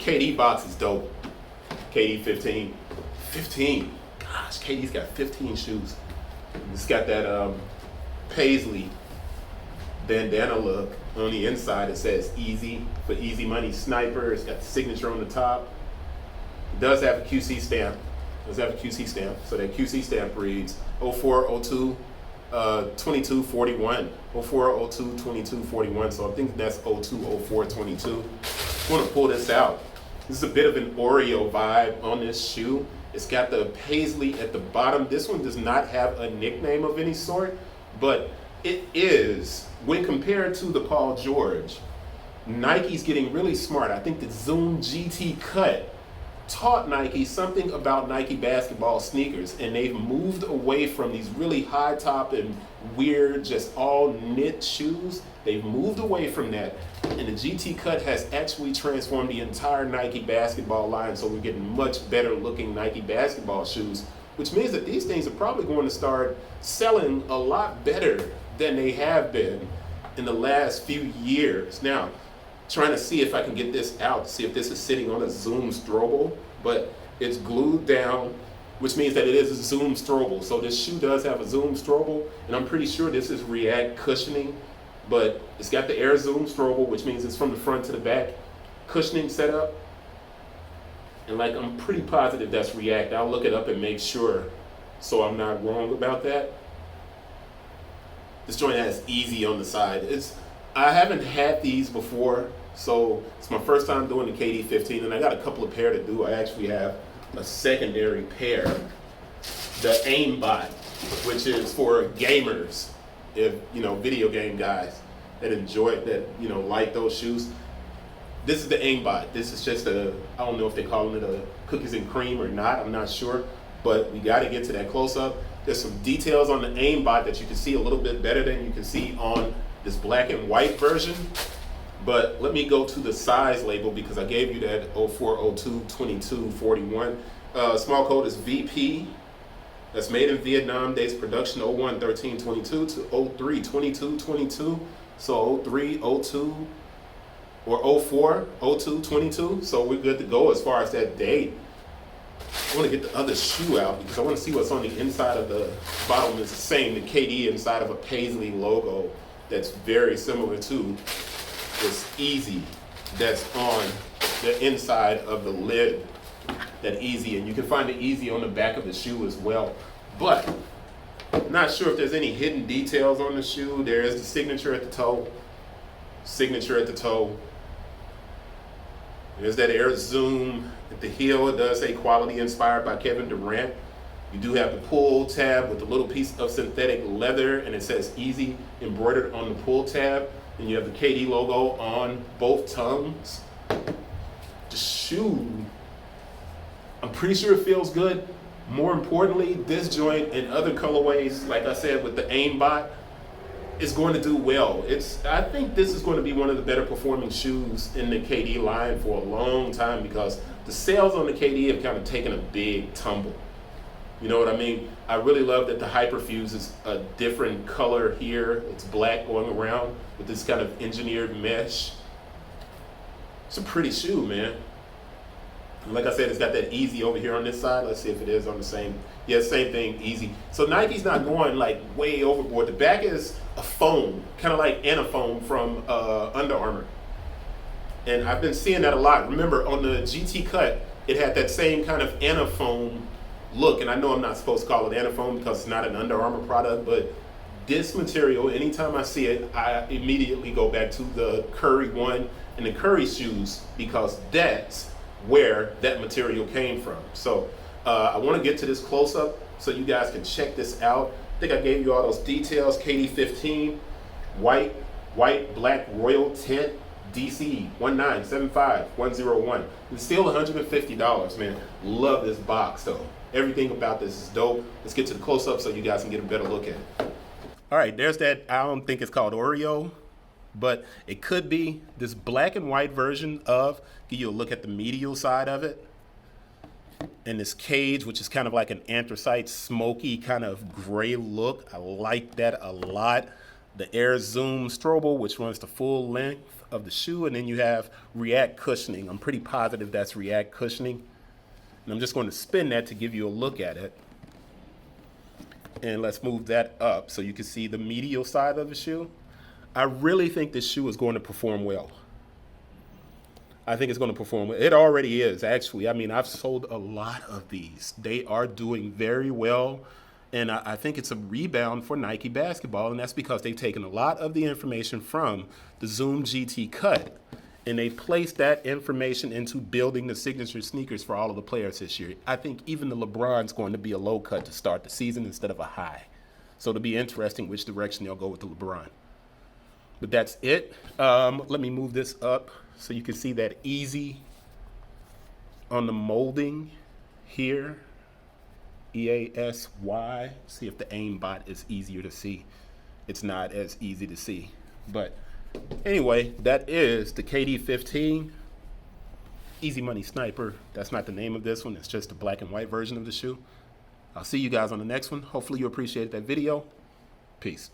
KD box is dope. KD 15. 15. Gosh, KD's got 15 shoes. It's got that paisley bandana look on the inside. It says easy for easy money sniper. It's got the signature on the top. It does have a QC stamp. So that QC stamp reads 0402 2241. 0402 2241. So I think that's 020422. I want to pull this out. This is a bit of an Oreo vibe on this shoe. It's got the paisley at the bottom. This one does not have a nickname of any sort, but it is, when compared to the Paul George, Nike's getting really smart. I think the Zoom GT Cut taught Nike something about Nike basketball sneakers, and they've moved away from these really high top and weird, just all knit shoes. They've moved away from that, and the GT Cut has actually transformed the entire Nike basketball line, so we're getting much better looking Nike basketball shoes, which means that these things are probably going to start selling a lot better than they have been in the last few years. Now, trying to see if I can get this out, see if this is sitting on a Zoom strobel, but it's glued down, which means that it is a Zoom strobel. So this shoe does have a Zoom strobel, and I'm pretty sure this is React cushioning, but it's got the Air Zoom strobel, which means it's from the front to the back cushioning setup. And like, I'm pretty positive that's React. I'll look it up and make sure so I'm not wrong about that. This joint has easy on the side. I haven't had these before, so it's my first time doing the KD 15, and I got a couple of pair to do. I actually have a secondary pair, the aimbot, which is for gamers, if video game guys that enjoy it, that like those shoes. This is the aimbot. This is just I don't know if they're calling it a cookies and cream or not, I'm not sure, but we got to get to that close up. There's some details on the aimbot that you can see a little bit better than you can see on this black and white version. But let me go to the size label, because I gave you that 0402 2241. Small code is VP. That's made in Vietnam. Dates of production 01 13 22 to 03 22 22. So 03 02 or 04 02 22. So we're good to go as far as that date. I want to get the other shoe out because I want to see what's on the inside of the bottom. It's the same, the KD inside of a paisley logo that's very similar to this Easy that's on the inside of the lid. That Easy, and you can find the Easy on the back of the shoe as well. But I'm not sure if there's any hidden details on the shoe. There is the signature at the toe. There's that Air Zoom at the heel. It does say quality inspired by Kevin Durant. You do have the pull tab with a little piece of synthetic leather, and it says Easy embroidered on the pull tab. And you have the KD logo on both tongues. The shoe, I'm pretty sure it feels good. More importantly, this joint and other colorways, like I said with the aimbot, is going to do well. I think this is going to be one of the better performing shoes in the KD line for a long time, because the sales on the KD have kind of taken a big tumble. You know what I mean? I really love that the Hyperfuse is a different color here. It's black going around with this kind of engineered mesh. It's a pretty shoe, man. And like I said, it's got that Easy over here on this side. Let's see if it is on the same. Yeah, same thing, Easy. So Nike's not going like way overboard. The back is a foam, kind of like Anafoam from Under Armour. And I've been seeing that a lot. Remember, on the GT Cut, it had that same kind of Anafoam look. And I know I'm not supposed to call it Anafoam because it's not an Under Armour product, but this material, anytime I see it, I immediately go back to the Curry one and the Curry shoes, because that's where that material came from. So I want to get to this close up so you guys can check this out. I think I gave you all those details. KD 15, white, black, royal tint, DC1975-101. It's still $150, man. Love this box though. Everything about this is dope. Let's get to the close up so you guys can get a better look at it. All right, there's that. I don't think it's called Oreo, but it could be this black and white version of, give you a look at the medial side of it. And this cage, which is kind of like an anthracite, smoky kind of gray look. I like that a lot. the Air Zoom strobel, which runs the full length of the shoe, and then you have React cushioning. I'm pretty positive that's React cushioning. And I'm just going to spin that to give you a look at it. And let's move that up so you can see the medial side of the shoe. I really think this shoe is going to perform well. I think it's going to perform well. It already is, actually. I mean, I've sold a lot of these. They are doing very well. And I think it's a rebound for Nike basketball. And that's because they've taken a lot of the information from the Zoom GT cut, and they placed that information into building the signature sneakers for all of the players this year. I think even the LeBron's going to be a low cut to start the season instead of a high. So it'll be interesting which direction they'll go with the LeBron. But that's it. Let me move this up so you can see that easy on the molding here. EASY. See if the aimbot is easier to see. It's not as easy to see. But anyway, that is the KD15 Easy Money Sniper. That's not the name of this one. It's just a black and white version of the shoe. I'll see you guys on the next one. Hopefully you appreciated that video. Peace.